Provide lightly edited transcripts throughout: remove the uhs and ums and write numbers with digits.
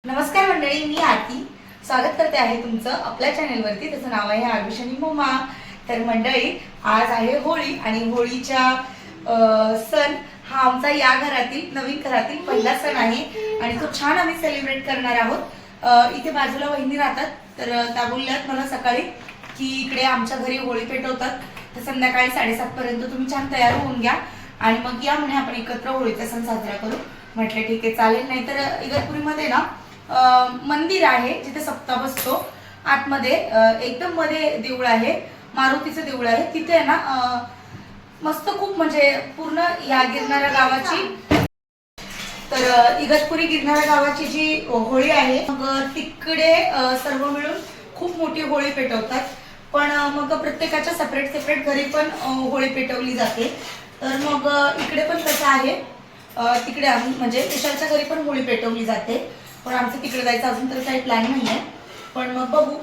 नमस्कार मंडळी, मी आरती स्वागत करते आहे तुमचं आपल्या चॅनलवरती. त्याचं नाव आहे आरुष आणि मोमा. तर मंडळी, आज आहे होळी आणि होळीच्या सण हा आमचा या घरातील नवीन घरातील पहिला सण आहे आणि तो छान आम्ही सेलिब्रेट करणार आहोत. इथे बाजूला वहिनी राहतात, तर त्या बोलल्यात मला सकाळी की इकडे आमच्या घरी होळी पेटवतात, तर संध्याकाळी 7:30 पर्यंत तुम्ही छान तयार होऊन घ्या आणि मग या म्हणे आपण एकत्र होळीचा सण साजरा करू. म्हटलं ठीक आहे, चालेल. नाही तर इगतपुरीमध्ये ना मंदिर आहे जिथे सप्ताह बसतो. आतमध्ये एकदम मध्ये देऊळ आहे, मारुतीचं देऊळ आहे. तिथे ना मस्त खूप म्हणजे पूर्ण या गिरणारा गावाची, तर इगतपुरी गिरणारा गावाची जी होळी आहे, मग तिकडे सर्व मिळून खूप मोठी होळी पेटवतात. पण मग प्रत्येकाच्या सेपरेट सेपरेट घरी पण होळी पेटवली जाते. तर मग इकडे पण तसं आहे. तिकडे आम्ही म्हणजे विशालच्या घरी पण होळी पेटवली जाते, पण आमचं तिकडे जायचं अजून तर काही प्लॅन नाही आहे. पण मग बघू,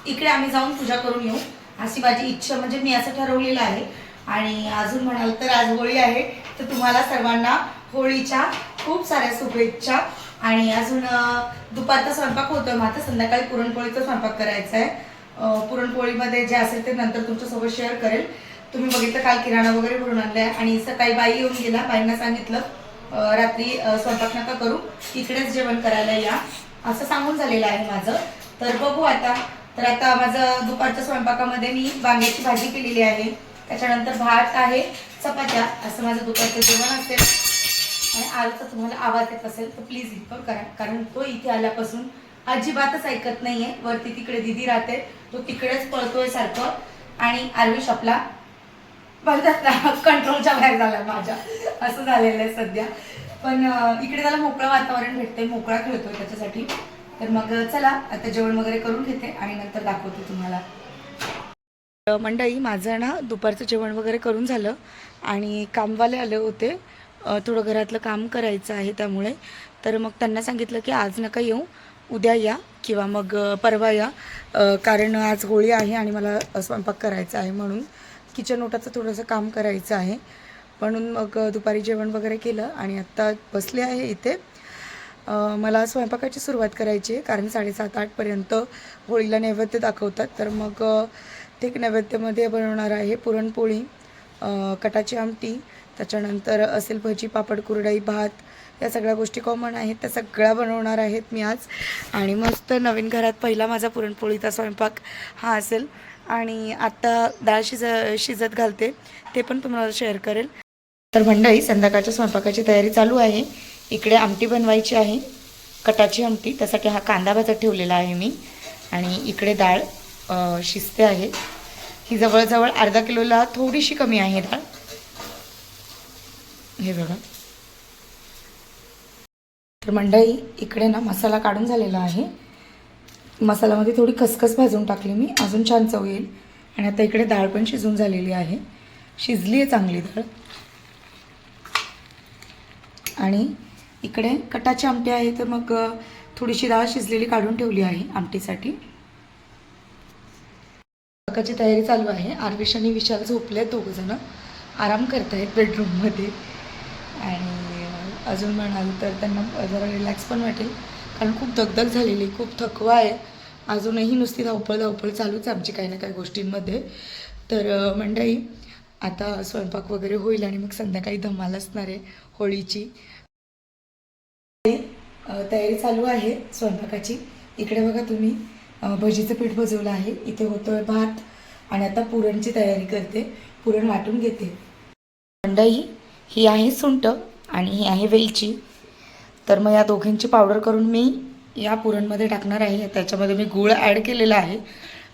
इकडे आम्ही जाऊन पूजा करून येऊ अशी माझी इच्छा, म्हणजे मी असं ठरवलेलं आहे. आणि अजून म्हणाल तर आज होळी आहे, तर तुम्हाला सर्वांना होळीच्या खूप साऱ्या शुभेच्छा. आणि अजून दुपारचा स्वयंपाक होतोय, मग आता संध्याकाळी पुरणपोळीचा स्वयंपाक करायचा आहे. पुरणपोळीमध्ये जे असेल ते नंतर तुमच्यासोबत शेअर करेल. तुम्ही बघितलं, काल किराणा वगैरे भरून आणलाय आणि सकाळी बाई येऊन गेला. बाईंना सांगितलं रात्री स्वयंपाक नका करू, इकडेच जेवण करायला या, असं सांगून झालेलं आहे माझं. तर बघू आता. तर आता माझं दुपारच्या स्वयंपाकामध्ये मी वांग्याची भाजी केलेली आहे, त्याच्यानंतर भात आहे, चपात्या, असं माझं दुपारचं जेवण असेल. आणि आजचा तुम्हाला आवाज येत असेल तर प्लीज इग्नोर करा, कारण तो इथे आल्यापासून अजिबातच ऐकत नाहीये. वरती तिकडे दिदी राहते, तो तिकडेच पळतोय सारखं. आणि आरुष आपला कंट्रोलच्या बाहेर झाला माझ्या, असं झालेलं आहे सध्या. पण इकडे त्याला मोकळं वातावरण भेटते, मोकळा खेळतोय त्याच्यासाठी. तर मग चला आता जेवण वगैरे करून घेते आणि नंतर दाखवते तुम्हाला. मंडळी, माझं ना दुपारचं जेवण वगैरे करून झालं आणि कामवाले आले होते, थोडं घरातलं काम करायचं आहे त्यामुळे. तर मग त्यांना सांगितलं की आज नका येऊ, उद्या या किंवा मग परवा या, कारण आज होळी आहे आणि मला स्वयंपाक करायचा आहे, म्हणून किचन ओटाचं थोडंसं काम करायचं आहे. म्हणून मग दुपारी जेवण वगैरे केलं आणि आत्ता बसले आहे इथे. मला स्वयंपाकाची सुरुवात करायची आहे, कारण 7:30-8 पर्यंत होळीला नैवेद्य दाखवतात. तर मग ते नैवेद्यामध्ये बनवणार आहे पुरणपोळी, कटाची आमटी, त्याच्यानंतर असेल भजी, पापड, कुरडई, भात. या सगळ्या गोष्टी कॉमन आहेत, त्या सगळ्या बनवणार आहेत मी आज. आणि मस्त नवीन घरात पहिला माझा पुरणपोळीचा स्वयंपाक हा असेल. आणि आत्ता डाळ शिजत घालते, ते पण तुम्हाला शेअर करेल. तर मंडळी, संध्याकाळच्या स्वयंपाकाची तयारी चालू आहे. इकडे आमटी बनवायची आहे, कटाची आमटी, त्यासाठी हा कांदा भाजत ठेवलेला आहे मी. आणि इकडे डाळ शिजते आहे. ही जवळजवळ अर्धा किलोला थोडीशी कमी आहे डाळ, हे बघा. तर मंडळी, इकडे ना मसाला काढून झालेला आहे. मसाल्यामध्ये थोडी खसखस भाजून टाकली मी, अजून छान चव येईल. आणि आता इकडे डाळ पण शिजून झालेली आहे, शिजली आहे चांगली डाळ. आणि इकडे कटाची आमटी आहे, तर मग थोडीशी डाळ शिजलेली काढून ठेवली आहे आमटीसाठी. स्वयंपाकाची तयारी चालू आहे. आरविश आणि विशाल झोपले आहेत, दोघंजणं आराम करत आहेत बेडरूममध्ये. आणि अजून म्हणाल तर त्यांना जरा रिलॅक्स पण वाटेल, कारण खूप दगदग झालेली, खूप थकवा आहे. अजूनही नुसती धावपळ धावपळ चालूच आमची काही ना काही गोष्टींमध्ये. तर मंडळी, आता स्वयंपाक वगैरे होईल आणि मग संध्याकाळी धमाल असणार आहे होळीची. तयारी चालू आहे स्वयंपाकाची. इकडे बघा तुम्ही, भजीचं पीठ भिजवलं आहे, इथे होतोय भात. आणि आता पुरणची तयारी करते, पुरण वाटून घेते. मंडळी, ही आहे सुंठ आणि ही आहे वेलची. तर मग या दोघींची पावडर करून मी या पुरणमध्ये टाकणार आहे. त्याच्यामध्ये मी गूळ ॲड केलेला आहे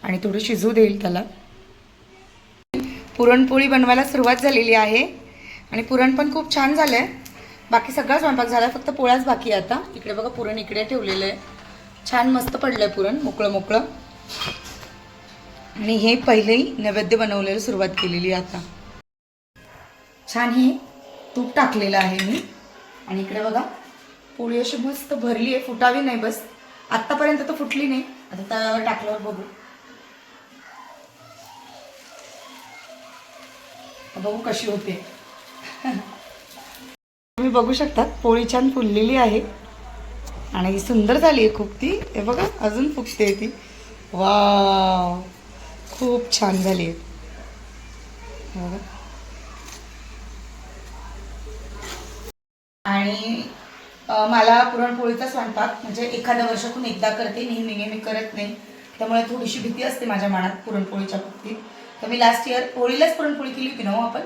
आणि थोडं शिजू देईल त्याला. पुरणपोळी बनवायला सुरुवात झालेली आहे आणि पुरण पण खूप छान झालं आहे. बाकी सगळा स्वयंपाक झाला, फक्त पोळ्याच बाकी आहे आता. इकडे बघा, पुरण इकडे ठेवलेलं आहे, छान मस्त पडलं आहे पुरण, मोकळं मोकळं. आणि हे पहिलेही नैवेद्य बनवलेलं सुरुवात केलेली आहे आता. छान हे तूप टाकलेलं आहे मी. आणि इकडे बघा, पोळी अशी मस्त भरली आहे, फुटावी नाही बस. आत्तापर्यंत तर फुटली नाही, आता तव्यावर टाकल्यावर बघू. बघू कशी होते. तुम्ही बघू शकता, पोळी छान फुललेली आहे. आणि सुंदर झाली आहे खूप ती. हे बघा अजून फुगते ती. वाव, खूप छान झाली आहे. बघा. आणि मला पुरणपोळीचा स्वयंपाक म्हणजे एखाद्या वर्षातून एकदा करते, नेहमी करत नाही. त्यामुळे थोडीशी भीती असते माझ्या मनात पुरणपोळीच्या बाबतीत. तर मी लास्ट इयर होळीलाच पुरणपोळी केली होती ना आपण.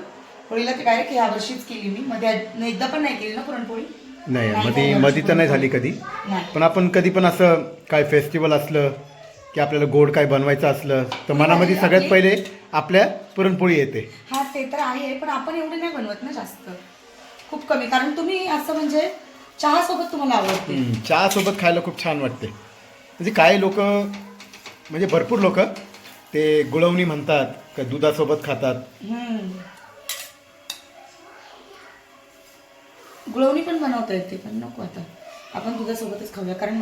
होळीला ते डायरेक्ट ह्या वर्षीच केली मी. मध्ये एकदा पण नाही केली ना पुरणपोळी. नाही, मध्ये तर नाही झाली कधी. पण आपण कधी पण असं काय फेस्टिवल असलं की आपल्याला गोड काय बनवायचं असलं तर मनामध्ये सगळ्यात पहिले आपल्या पुरणपोळी येते. हा ते तर आहे, पण आपण एवढे नाही बनवत ना जास्त, खूप कमी. कारण तुम्ही असं म्हणजे चहा सोबत तुम्हाला आवडते. चहा सोबत खायला खूप छान वाटते. म्हणजे काही लोक म्हणजे भरपूर लोक ते गुळवणी म्हणतात का दुधासोबत खातात. गुळवणी पण बनवता येते, पण नको आता आपण दुधासोबतच खाऊया. कारण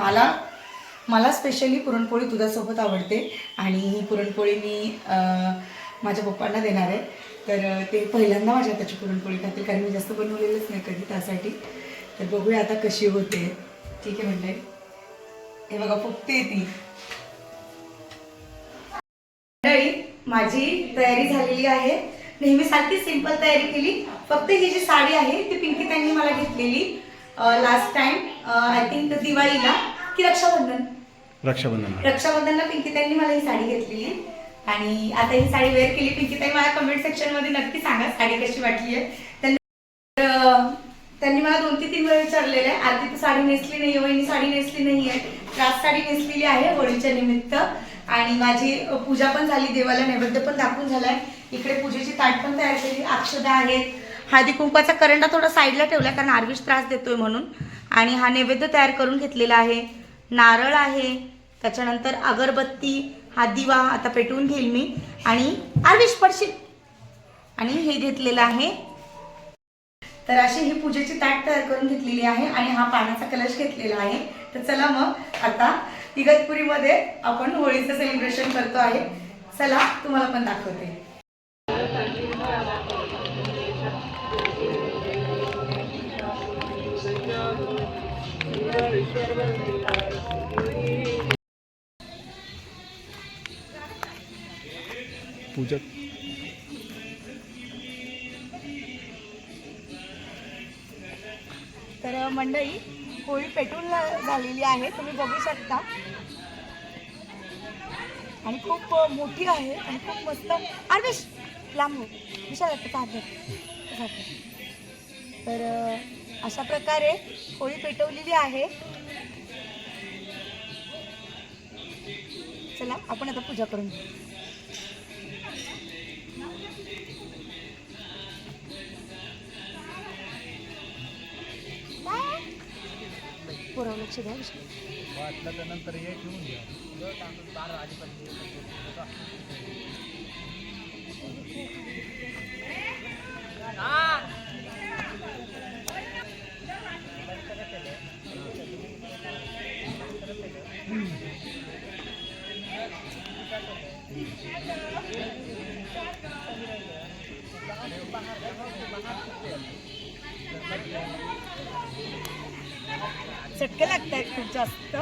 मला स्पेशली पुरणपोळी दुधासोबत आवडते. आणि ही पुरणपोळी मी माझ्या पप्पांना देणार आहे. तर ते पहिल्यांदा माझ्या हाताची पुरणपोळी खातील, कारण मी जास्त बनवलेलंच नाही कधी त्यासाठी. तर बघूया आता कशी होते. ठीक आहे म्हणते. हे बघा फुगते ती. माझी तयारी झालेली आहे. नेहमीसारखी सिंपल तयारी केली. फक्त ही जी साडी आहे ती पिंकी त्यांनी मला घेतलेली लास्ट टाइम आय थिंक दिवाळीला की रक्षाबंधनला पिंकी त्यांनी मला ही साडी घेतलेली. आणि आता ही साडी वेअर केली. पिंकी ताई मला कमेंट सेक्शन मध्ये नक्की सांगा साडी कशी वाटली आहे. त्यांनी मला 2 ते 3 वेळा विचारलेलं आहे, आरती तू साडी नेसली नाही, वहिनी साडी नेसली नाहीये. रात साडी नेसलेली आहे होळीच्या निमित्त. आणि माझी पूजा पण झाली, देवाला नैवेद्य पण दाखवून झालाय. इकडे पूजेची ताट पण तयार केली, अक्षदा आहेत, हळदी कुंकवाचा करंडा थोडा साईडला ठेवला कारण आरवीश त्रास देतोय म्हणून. आणि हा नैवेद्य तयार करून घेतलेला आहे. नारळ आहे, त्याच्यानंतर अगरबत्ती, हा दिवा आता पेटवून घेईल मी. आणि आरवीश पडशील. आणि हे घेतलेलं आहे. तर अशी ही पूजेची ताट तयार करून घेतलेली आहे. आणि हा पाण्याचा कलश घेतलेला आहे. तर चला मग आता इगतपुरीमध्ये आपण होळीचं सेलिब्रेशन करतो आहे. चला तुम्हाला पण दाखवते. पूजा तर मंडळी होळी पेटून झालेली आहे, तुम्ही बघू शकता. आणि खूप मोठी आहे आणि खूप मस्त. आरवेश लांब विशाल तर अशा प्रकारे होळी पेटवलेली आहे. चला आपण आता पूजा करून घेऊ. पुराव लक्ष द्या. वाटलं तर नंतर हे ठेवून घ्या. चटके लागत आहेत खूप जास्त.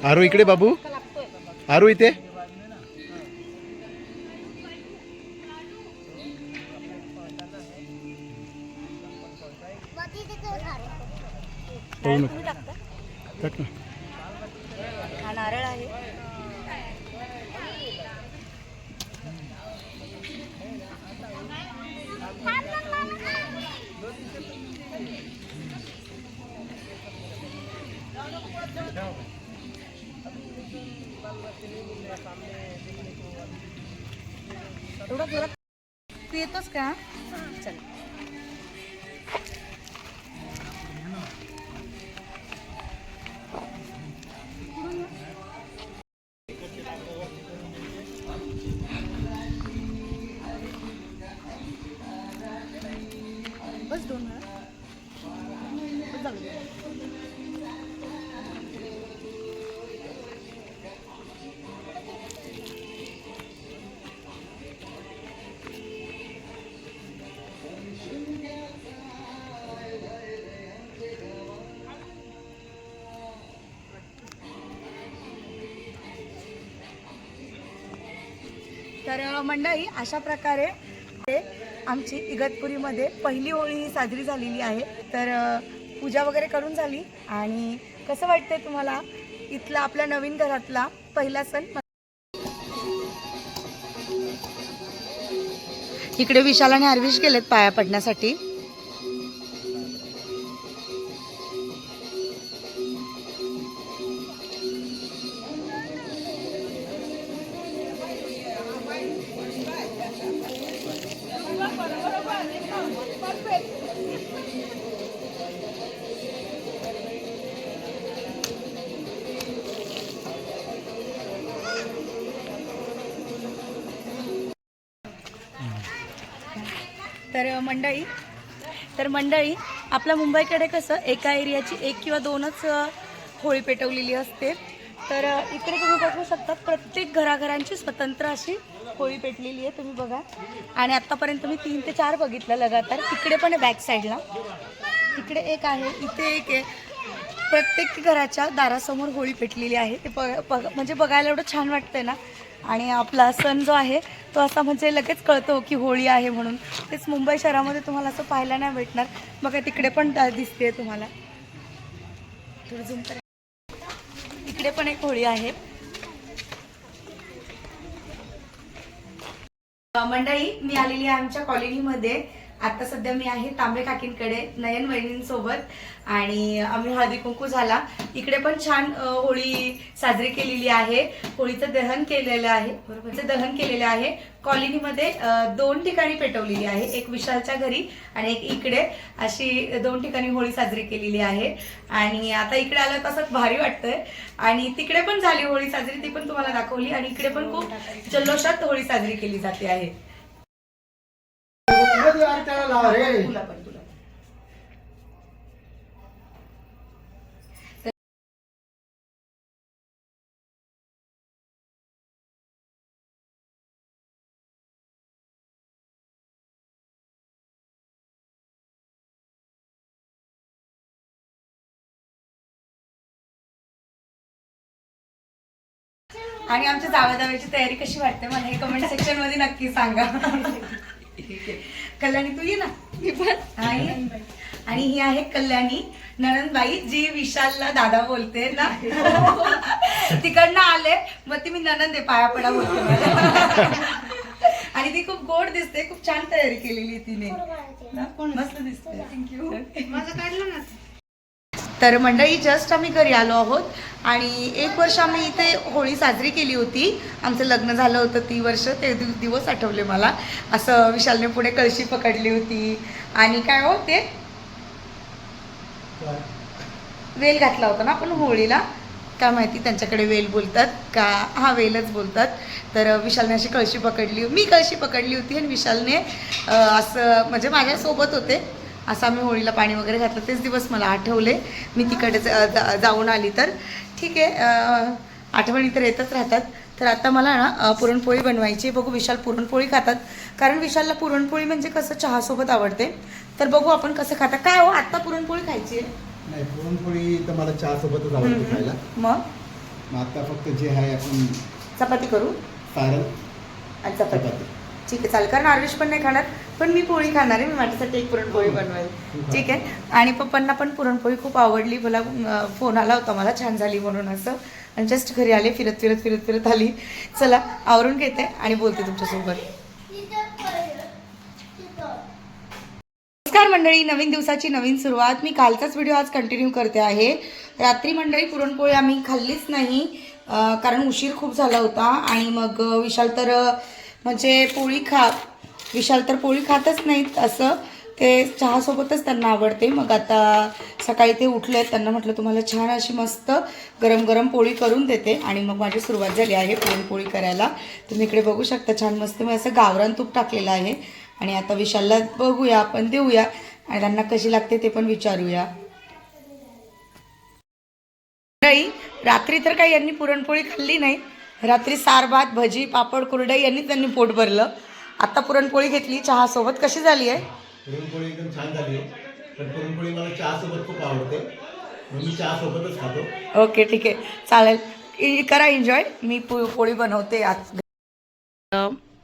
आरू इकडे, बाबू आरू इथे. हा नारळ आहे. थोडं जोरात तू येतोस का? चल. बस 2 वेळा तर मंडळी अशा प्रकारे आमची इगतपुरीमध्ये पहिली होळी ही साजरी झालेली आहे. तर पूजा वगैरे करून झाली आणि कसं वाटतंय तुम्हाला इथला आपल्या नवीन घरातला पहिला सण? इकडे विशाल आणि हरविश गेलेत पाया पडण्यासाठी. तर मंडळी आपल्या मुंबईकडे कसं एका एरियाची एक किंवा दोनच होळी पेटवलेली असते. तर इकडे तुम्ही बघू शकता प्रत्येक घराघरांची स्वतंत्र अशी होळी पेटलेली आहे. तुम्ही बघा आणि आत्तापर्यंत मी 3 ते 4 बघितलं लगातार. तिकडे पण आहे बॅक साईडला, तिकडे एक आहे, इथे एक आहे. प्रत्येक घराच्या दारासमोर होळी पेटलेली आहे. ते म्हणजे बघायला एवढं छान वाटतंय ना. आणि आपला सण जो आहे तो असा म्हणजे लगेच कळतो की होळी आहे म्हणून. तेच मुंबई शहरामध्ये तुम्हाला असं पाहायला नाही भेटणार. बघा तिकडे पण दिसते तुम्हाला, थोडं झूम करा. इकडे पण एक होळी आहे. मंडळी मी आलेली आहे आमच्या कॉलनीमध्ये. आता सध्या मी आहे तांबे काकींकडे नयन वहिनींसोबत आणि आम्ही हळदी कुंकू झाला. इकडे पण छान होळी साजरी केलेली आहे. होळीचं दहन केलेलं आहे, बरोबर, दहन केलेलं आहे. कॉलनीमध्ये 2 ठिकाणी पेटवलेली आहे, एक विशालच्या घरी आणि एक इकडे. अशी 2 ठिकाणी होळी साजरी केलेली आहे. आणि आता इकडे आलं तसं भारी वाटतंय. आणि तिकडे पण झाली होळी साजरी, ती पण तुम्हाला दाखवली. आणि इकडे पण खूप जल्लोषात होळी साजरी केली जाते आहे. आणि आमच्या जावयाची तयारी कशी वाटते मला हे कमेंट सेक्शन मध्ये नक्की सांगा. कल्याणी तू ये ना. आणि ही आहे कल्याणी ननंदबाई, जी विशालला दादा बोलते ना. तिकडनं आले मग ती मी ननंद आहे पाया पडा बोलते. आणि ती खूप गोड दिसते, खूप छान तयारी केलेली तिने, मस्त दिसते. थँक्यू. माझं काढलं ना. तर मंडळी जस्ट आम्ही घरी आलो आहोत आणि 1 वर्ष आम्ही इथे होळी साजरी केली होती. आमचं लग्न झालं होतं 3 वर्ष. ते दिवस आठवले मला. असं विशालने पुढे कळशी पकडली होती आणि काय हो ते वेल घातला होता ना आपण होळीला. काय माहिती त्यांच्याकडे वेल बोलतात का, हा वेलच बोलतात. तर विशालने अशी कळशी पकडली, मी कळशी पकडली होती आणि विशालने असं म्हणजे माझ्यासोबत होते. असं आम्ही होळीला पाणी वगैरे घातलं. तेच दिवस मला आठवले. मी तिकडे जाऊन आली. तर ठीक आहे, आठवणी तर येतच राहतात. तर आता मला ना पुरणपोळी बनवायची. बघू विशाल पुरणपोळी खातात, कारण विशालला पुरणपोळी म्हणजे कसं चहासोबत आवडते. तर बघू आपण कसं खाता. काय हो आत्ता पुरणपोळी खायची आहे? नाही, पुरणपोळी तर मला चहा सोबतच आवडते खायला. मग आता फक्त जे आहे आपण चपाती करू. सारण आणि चपाती ठीक आहे चालेल, कारण आरुष पण नाही खाणार, पण मी पोळी खाणार आहे. मी माझ्यासाठी एक पुरणपोळी बनवेल. ठीक आहे. आणि पप्पांना पण पुरणपोळी खूप आवडली. मला फोन आला होता मला छान झाली म्हणून असं. आणि जस्ट घरी आले, फिरत आली. चला आवरून घेते आणि बोलते तुमच्यासोबत. नमस्कार मंडळी, नवीन दिवसाची नवीन सुरुवात. मी कालचाच व्हिडिओ आज कंटिन्यू करते आहे. रात्री मंडळी पुरणपोळी आम्ही खाल्लीच नाही, कारण उशीर खूप झाला होता. आणि मग विशाल तर पोळी खातच नाहीत असं. ते चहासोबतच त्यांना आवडते. मग आता सकाळी ते उठले, त्यांना म्हटलं तुम्हाला छान अशी मस्त गरम गरम पोळी करून देते. आणि मग माझी सुरुवात झाली आहे पुरणपोळी करायला. तुम्ही इकडे बघू शकता छान मस्त मी असं गावरान तूप टाकलेलं आहे. आणि आता विशालला बघूया, आपण देऊया आणि त्यांना कशी लागते ते पण विचारूया. रात्री तर काही यांनी पुरणपोळी खाल्ली नाही. रात्री सार भात भजी पापड कुरडई यांनी त्यांनी पोट भरलं. आता पुरणपोळी घेतली चहासोबत. कशी झाली आहे? पुरणपोळी एकदम छान झाली आहे. पण पुरणपोळी मला चहासोबत खूप आवडते, म्हणून मी चहासोबतच खातो. ओके ठीक आहे चालेल, करा एन्जॉय. मी पोळी बनवते आज.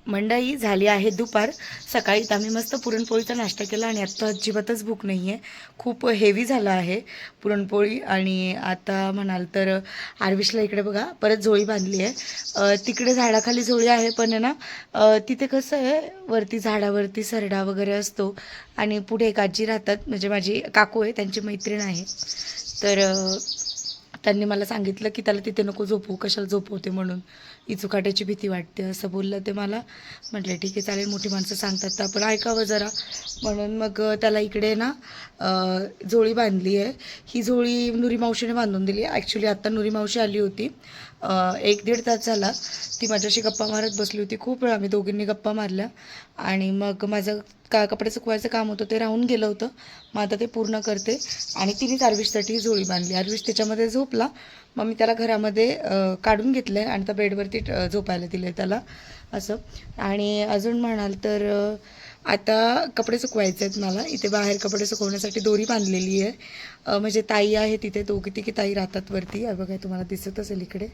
मंडई झाली आहे दुपार. सकाळी तर आम्ही मस्त पुरणपोळीचा नाश्ता केला आणि आत्ता अजिबातच भूक नाही आहे. खूप हेवी झालं आहे पुरणपोळी. आणि आता म्हणाल तर आरविशला इकडे बघा परत झोळी बांधली आहे. तिकडे झाडाखाली झोळी आहे, पण आहे ना तिथे कसं आहे वरती झाडावरती सरडा वगैरे असतो आणि पुढे एक आजी राहतात, म्हणजे माझी काकू आहे, त्यांची मैत्रीण आहे. तर त्यांनी मला सांगितलं की त्याला तिथे नको झोपू, कशाला झोपवते म्हणून, इचुकाट्याची भीती वाटते असं बोललं ते मला. म्हटलं ठीक आहे चालेल, मोठी माणसं सांगतात तर आपण ऐकावं जरा. म्हणून मग त्याला इकडे ना झोळी बांधली आहे. ही झोळी नुरी मावशीने बांधून दिली आहे. ॲक्च्युली आत्ता नुरी मावशी आली होती, 1-1.5 तास झाला. ती माझ्याशी गप्पा मारत बसली होती. खूप वेळ आम्ही दोघींनी गप्पा मारल्या आणि मग माझं कपडे सुकवायचं काम होतं ते राहून गेलं होतं. मग आता ते पूर्ण करते. आणि तिनेच आरविशसाठी ही झोळी बांधली. आरविश त्याच्यामध्ये झोपला, मग मी त्याला घरामध्ये काढून घेतलं आहे आणि त्या बेडवरती झोपायला दिलं आहे त्याला असं. आणि अजून म्हणाल तर आता कपडे सुकवायचे आहेत मला. इथे बाहेर कपडे सुकवण्यासाठी दोरी बांधलेली आहे. म्हणजे ताई आहे तिथे, दोघी तिघी ताई राहतात वरती, बघा तुम्हाला दिसत असेल इकडे.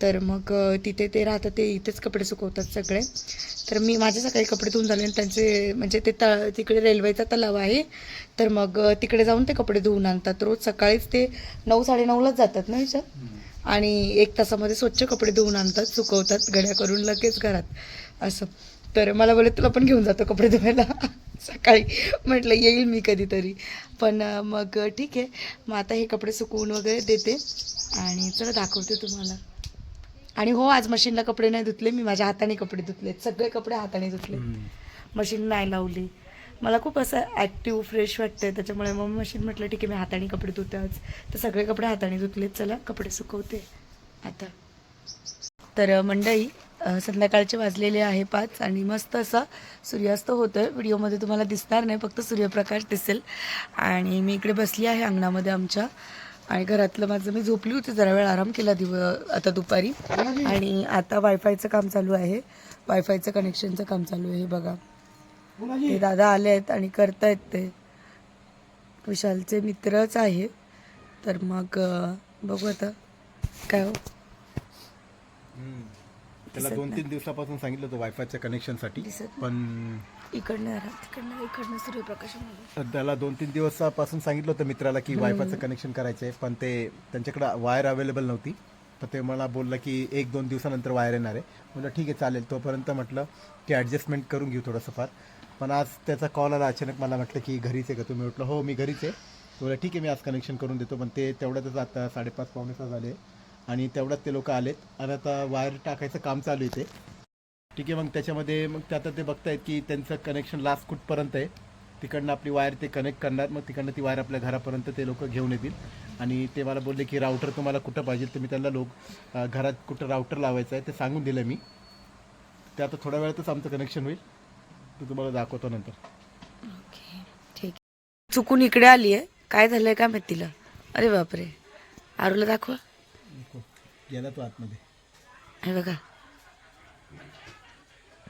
तर मग तिथे ते राहतात, ते इथेच कपडे सुकवतात सगळे. तर मी माझे सकाळी कपडे धुवून झाले आणि त्यांचे म्हणजे ते तिकडे रेल्वेचा तलाव आहे, तर मग तिकडे जाऊन ते कपडे धुवून आणतात. रोज सकाळीच ते 9-9:30लाच जातात ना ह्याच्यात, आणि 1 तासामध्ये स्वच्छ कपडे धुवून आणतात, सुकवतात घड्या करून लगेच घरात असं. तर मला बोलले तुला पण घेऊन जातो कपडे धुवायला सकाळी. म्हटलं येईल मी कधीतरी, पण मग ठीक आहे. मग आता हे कपडे सुकवून वगैरे देते आणि चला दाखवते तुम्हाला. आणि हो, आज मशीनला कपडे नाही धुतले मी, माझ्या हाताने कपडे धुतले, सगळे कपडे हाताने धुतले, मशीन नाही लावली. मला खूप असं ॲक्टिव्ह फ्रेश वाटतंय, त्याच्यामुळे मग मशीन म्हटलं ठीक आहे मी हाताने कपडे धुते आज. तर सगळे कपडे हाताने धुतलेत. चला कपडे सुकवते आता. तर मंडई संध्याकाळचे वाजलेले आहे 5 आणि मस्त असा सूर्यास्त होतो आहे. व्हिडिओमध्ये तुम्हाला दिसणार नाही, फक्त सूर्यप्रकाश दिसेल. आणि मी इकडे बसली आहे अंगणामध्ये आमच्या. आणि घरातलं माझं, मी झोपली होती जरा वेळ, आराम केला आता दुपारी. आणि आता वायफायचं काम चालू आहे, वायफायचं कनेक्शनचं काम चालू आहे. हे बघा ते दादा आले आहेत आणि करतायत ते, विशालचे मित्रच आहे. तर मग बघू आता काय हो. त्याला 2-3 दिवसापासून सांगितलं होतं वायफायच्या कनेक्शनसाठी, पण इकडनं सूर्यप्रकाश. त्याला 2-3 दिवसापासून सांगितलं होतं मित्राला की वायफायचं कनेक्शन करायचं आहे, पण ते त्यांच्याकडं वायर अवेलेबल नव्हती. तर ते मला बोललं की 1-2 दिवसानंतर वायर येणार आहे. म्हटलं ठीक आहे चालेल, तोपर्यंत म्हटलं की ॲडजस्टमेंट करून घेऊ थोडंसं फार. पण आज त्याचा कॉल आला अचानक, मला म्हटलं की घरीच आहे का तुम्ही? म्हटलं हो मी घरीच आहे. बोला ठीक आहे मी आज कनेक्शन करून देतो. पण ते तेवढ्यातच आता 5:30-6 झाले आणि तेवढ्यात ते लोक आलेत आणि आता वायर टाकायचं काम चालू आहे ते. ठीक आहे, मग त्याच्यामध्ये मग ते आता ते बघतायत की त्यांचं कनेक्शन लास्ट कुठपर्यंत आहे. तिकडनं आपली वायर ते कनेक्ट करणार, मग तिकडनं ती वायर आपल्या घरापर्यंत ते लोक घेऊन येतील. आणि ते मला बोलले की राऊटर तुम्हाला कुठं पाहिजे, तर मी त्यांना घरात कुठं राऊटर लावायचं आहे ते सांगून दिलं मी. ते आता थोड्या वेळातच आमचं कनेक्शन होईल, ते तुम्हाला दाखवतो नंतर. ओके ठीक आहे. चुकून इकडे आली आहे, काय झालंय काय माहिती तिला. अरे बापरे, आरूला दाखवा. गेला तो आतमध्ये, हे बघा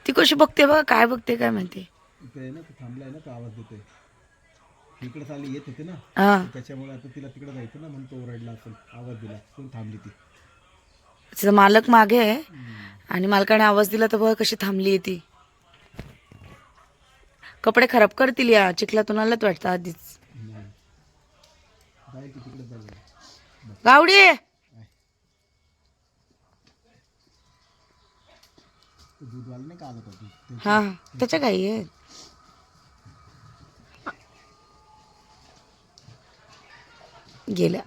ती कशी बघते बघा, काय बघते काय माहिती. इथे ना तो थांबलाय ना, तो आवाज देतोय. इकडे चालली येत होते ना, हां त्याच्यामुळे आता तिला तिकडे जायचं ना, म्हणून तो ओरडला असेल, आवाज दिला पण थांबली ती. तिचा मालक मागे आहे आणि मालकाने आवाज दिला तर बघा कशी थांबली आहे ती. कपडे खराब करतील या चिखलातून आलत वाटतं आधीच. गावडी दूधवाला नाही का आला होता, हा त्याच्या काही आहे. गेल्या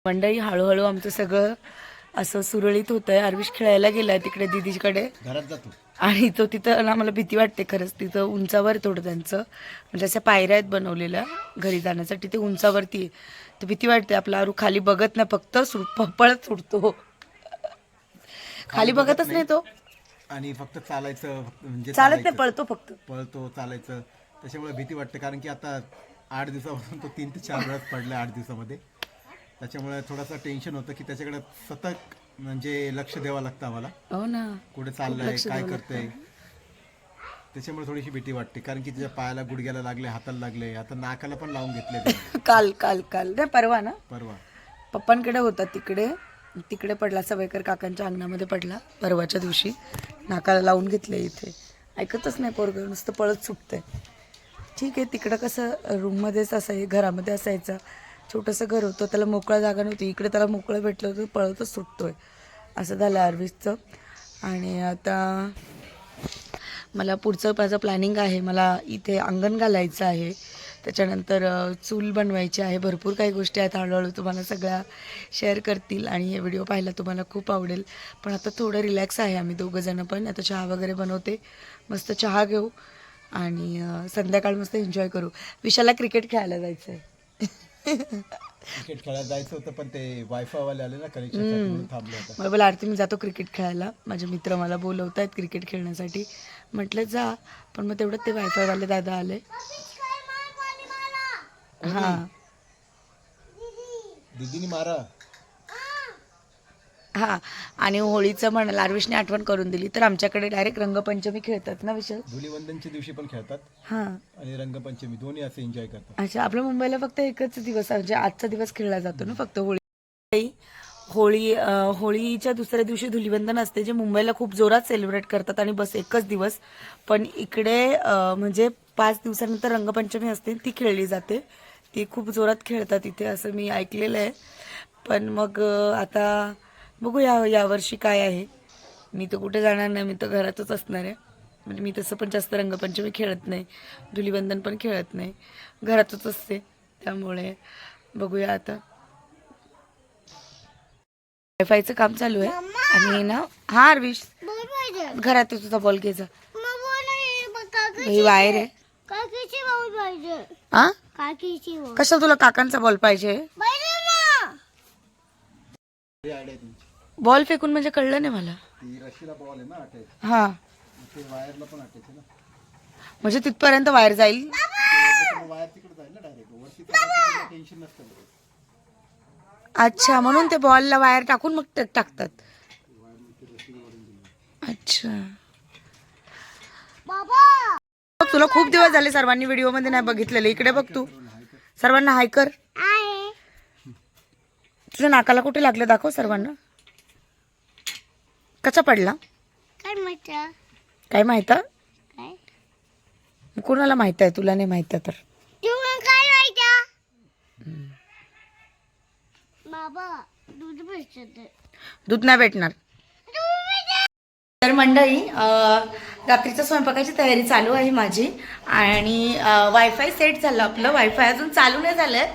मंडळी. हळूहळू आमचं सगळं असं सुरळीत होतंय. आरविश खेळायला गेलाय तिकडे दीदीकडे घरात जातो. आणि तो तिथं ना, मला भीती वाटते खरंच. तिथं उंचावर थोडं त्यांचं म्हणजे अशा पायऱ्या आहेत बनवलेल्या घरी जाण्यासाठी, ते उंचावरती आहे. तर भीती वाटते. आपला आरू खाली बघत नाही, फक्त पळत सुटतो, खाली बघतच नाही तो. आणि फक्त चालायचं, म्हणजे चालत नाही, पळतो फक्त. पळतो चालायचं. त्याच्यामुळे भीती वाटते, कारण की आता 8 दिवसापासून तो 3 ते 4 वेळाच पडला 8 दिवसामध्ये. त्याच्यामुळे थोडासा टेन्शन होतं की त्याच्याकडे सतत म्हणजे लक्ष द्यावं लागतं आम्हाला. हो ना, कुठे चाललंय, काय करतंय, त्याच्यामुळे थोडीशी भीती वाटते. कारण की तिच्या पायाला, गुडघ्याला लागले, हाताला लागले, आता नाकाला पण लावून घेतले काल काल काल नाही परवा ना, परवा. पप्पांकडे होता तिकडे पडला, सवयकर काकांच्या अंगणामध्ये पडला परवाच्या दिवशी. नाकाला लावून घेतलं इथे, ऐकतच नाही पोरगं, नुसतं पळत सुटतंय. ठीक आहे, तिकडं कसं रूममध्येच असायचं, घरामध्ये असायचं, छोटंसं घर होतं, त्याला मोकळा जागा नव्हती. इकडे त्याला मोकळं भेटलं होतं, पळतच सुटतोय. असं झालं आर्विसचं. आणि आता मला पुढचं माझं प्लॅनिंग आहे, मला इथे अंगण घालायचं आहे, त्याच्यानंतर चूल बनवायची आहे, भरपूर काही गोष्टी आहेत. हळूहळू तुम्हाला सगळ्या शेअर करतील आणि हे व्हिडिओ पाहायला तुम्हाला खूप आवडेल. पण आता थोडं रिलॅक्स आहे आम्ही दोघंजणं पण. आता चहा वगैरे बनवते, मस्त चहा घेऊ आणि संध्याकाळ मस्त एन्जॉय करू. विशालला क्रिकेट खेळायला जायचं आहे. क्रिकेट खेळायला जायचं होतं, पण ते वायफायवाले आले ना कनेक्शन, थांबलं होतं. मला बोला आरती मी जातो क्रिकेट खेळायला, माझे मित्र मला बोलवत आहेत क्रिकेट खेळण्यासाठी. म्हटलं जा, पण मग तेवढं ते वायफायवाले दादा आले. हां, दीदीनी मारा. हां. आणि होळीचं म्हणाला, आर्विशने आठवण करून दिली, तर आमच्याकडे डायरेक्ट रंगपंचमी खेळतात ना विशाल? धुलीवंदनच्या दिवशी पण खेळतात हां. आणि रंगपंचमी दोन्ही असे एन्जॉय करतात. अच्छा, आपल्या मुंबईला फक्त एकच दिवस म्हणजे आजचा दिवस खेळला जातो ना फक्त होळी. होळीच्या दुसऱ्या दिवशी धुलीवंदन असते, जे मुंबईला खूप जोरात सेलिब्रेट करतात आणि बस एकच दिवस. पण इकडे म्हणजे 5 दिवसानंतर रंगपंचमी असते, ती खेळली जाते, ती खूप जोरात खेळतात इथे, असं मी ऐकलेलं आहे. पण मग आता बघू यावर्षी काय आहे. मी तर कुठे जाणार नाही, मी तर घरातच असणार आहे. म्हणजे मी तसं पण जास्त रंगपंचमी खेळत नाही, धुलीवंदन पण खेळत नाही, घरातच असते. त्यामुळे बघूया आता. वायफायचं काम चालू आहे आणि ना, हा आर्विश घरात तुझा बॉल घ्यायचा, ही वायर आहे. हा, कशा तुला काकांचा बॉल पाहिजे? बॉल फेकून म्हणजे कळलं नाही मला. रशीला बॉल आहे ना अटॅच, हा, ते वायरला पण अटॅच आहे ना, म्हणजे तिथपर्यंत वायर जाईल. वायर तिकडे जाईल ना डायरेक्ट वरती, टेन्शन नसतं. अच्छा, म्हणून ते बॉलला वायर टाकून मग टाकतात. अच्छा, तुला खूप दिवस झाले सर्वांनी व्हिडिओ मध्ये नाही बघितलेलं. इकडे बघ तू, सर्वांना हाय कर. तुझ्या नाकाला कुठे लागलं दाखव सर्वांना. कसा पडला काय माहित? कोणाला माहित आहे? तुला नाही माहित तर दूध नाही भेटणार. तर मंडळी, रात्रीच्या स्वयंपाकाची तयारी चालू आहे माझी आणि वायफाय सेट झालं आपलं. वायफाय अजून चालू नाही झालंय,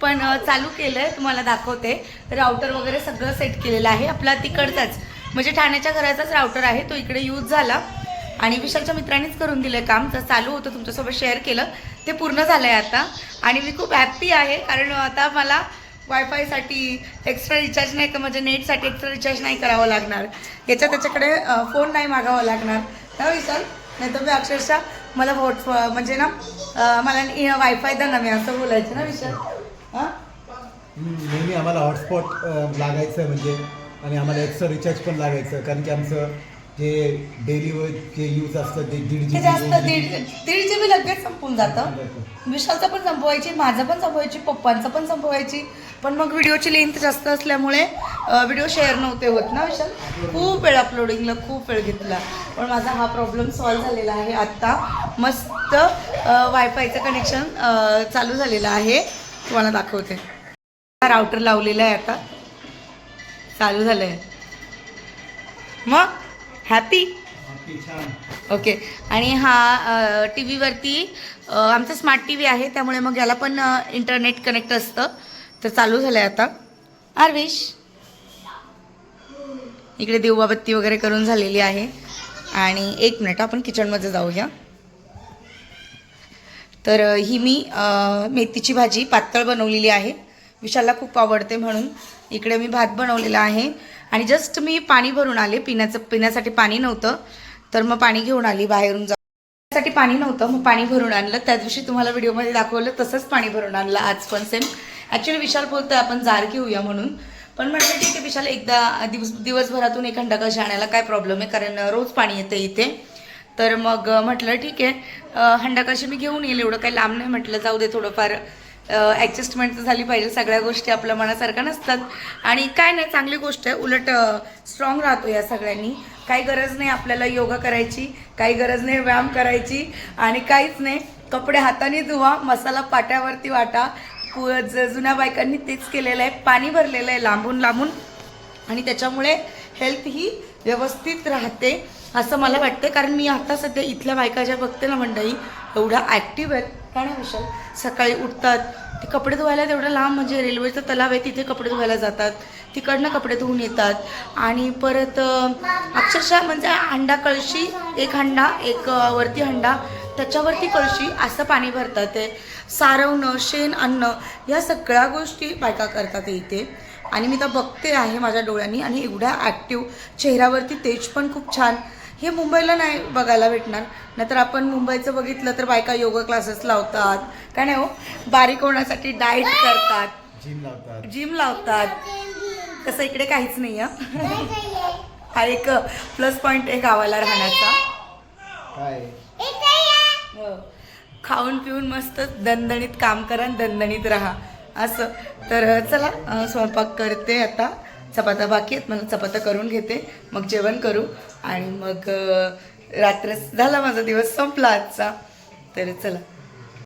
पण चालू केलंय, तुम्हाला दाखवते. राउटर वगैरे सगळं सेट केलेलं आहे आपला तिकडचाच, म्हणजे ठाण्याच्या घराचाच राउटर आहे, तो इकडे यूज झाला आणि विशालच्या मित्रांनीच करून दिलं काम. तर चालू होतं, तुमच्यासोबत शेअर केलं, ते पूर्ण झालंय आता. आणि मी खूप हॅप्पी आहे, कारण आता मला वायफायसाठी एक्स्ट्रा रिचार्ज नाही, म्हणजे नेटसाठी एक्स्ट्रा रिचार्ज नाही करावं लागणार, त्याच्याकडे फोन नाही मागावा लागणार ना विशाल. नाही तर मी अक्षरशः मला म्हणजे ना मला वायफाय द्या ना, मी असं बोलायचं ना विशाल. हां, नेहमी आम्हाला हॉटस्पॉट लागायचं म्हणजे, आणि आम्हाला एक्स्ट्रा रिचार्ज पण लागायचं, कारण की आमचं जे डेली जे यूज असतं ते दीड GB लगेच संपून जातं. विशालचं पण संपवायची, माझं पण संपवायची, पप्पांचं पण संपवायची. पण मग व्हिडिओची लेंथ जास्त असल्यामुळे व्हिडिओ शेअर नव्हते होत ना विशाल. खूप वेळ अपलोडिंगला खूप वेळ घेतला, पण माझा हा प्रॉब्लेम सॉल्व्ह झालेला आहे आत्ता. मस्त वायफायचं कनेक्शन चालू झालेलं आहे, तुम्हाला दाखवते. राउटर लावलेला आहे, आता चालू झालं आहे. मग हॅपी? ओके. आणि हा टी व्हीवरती आमचा स्मार्ट टी व्ही आहे, त्यामुळे मग याला पण इंटरनेट कनेक्ट असतं. तर चालू झालं आहे आता. आर्विश, इकडे दिवाबत्ती वगैरे करून झालेली आहे. आणि 1 मिनिट, आपण किचनमध्ये जाऊया. तर ही मी मेथीची भाजी पातळ बनवलेली आहे, विशालला खूप आवडते म्हणून. इकडे मी भात बनवलेला आहे आणि जस्ट मी पाणी भरून आले. पिण्यासाठी पाणी नव्हतं, तर मग पाणी घेऊन आली बाहेरून. साठी पाणी नव्हतं, मग पाणी भरून आणलं. त्या दिवशी तुम्हाला व्हिडिओमध्ये दाखवलं तसंच पाणी भरून आणलं आज पण सेम. ॲक्च्युली विशाल बोलतोय आपण जार घेऊया म्हणून, पण म्हटलं ठीक आहे विशाल, एकदा दिवसभरातून 1 हंडा कशी आणायला काय प्रॉब्लेम आहे, कारण रोज पाणी येतं इथे. तर मग म्हटलं ठीक आहे, हंडा कशी मी घेऊन येईल, एवढं काही लांब नाही, म्हटलं जाऊ दे थोडंफार ॲडजस्टमेंट झाली पाहिजे. सगळ्या गोष्टी आपल्या मनासारख्या नसतात आणि काय नाही, चांगली गोष्ट आहे. उलट स्ट्रॉंग राहतो या सगळ्यांनी. काही गरज नाही आपल्याला योगा करायची, काही गरज नाही व्यायाम करायची आणि काहीच नाही. कपडे हाताने धुवा, मसाला पाट्यावरती वाटा. जुन्या बायकांनी तेच केलेलं आहे. पाणी भरलेलं आहे लांबून लांबून आणि त्याच्यामुळे हेल्थ ही व्यवस्थित राहते असं मला वाटतं. कारण मी आता सध्या इथल्या बायका ज्या बघते ना मंडळी, एवढ्या ॲक्टिव्ह आहेत. काय ना विशाल, सकाळी उठतात, ते कपडे धुवायला तेवढं लांब म्हणजे रेल्वेचं तलाव आहे तिथे कपडे धुवायला जातात, तिकडनं कपडे धुवून येतात आणि परत अक्षरशः म्हणजे हंडा कळशी, एक हंडा, एक वरती हंडा, त्याच्यावरती कळशी असं पाणी भरतात. ते सारवणं, शेण आणणं, या सगळ्या गोष्टी बायका करतात इथे आणि मी तर बघते आहे माझ्या डोळ्यांनी. आणि एवढ्या ॲक्टिव्ह, चेहऱ्यावरती तेज पण खूप छान. हे मुंबईला नाही बघायला भेटणार. नाहीतर आपण मुंबईचं बघितलं तर बायका योगा क्लासेस लावतात, काय नाही हो, बारीक होण्यासाठी डाएट करतात, जिम लावतात. तसं इकडे काहीच नाही आहे. हा एक प्लस पॉईंट आहे गावाला राहण्याचा. हो. खाऊन पिऊन मस्त दणदणीत काम करा, दणदणीत राहा असं. तर चला स्वयंपाक करते आता. चपात्या बाकी आहेत, मला चपात्या करून घेते, मग जेवण करू आणि मग रात्र झाला, माझा दिवस संपला आजचा. तर चला.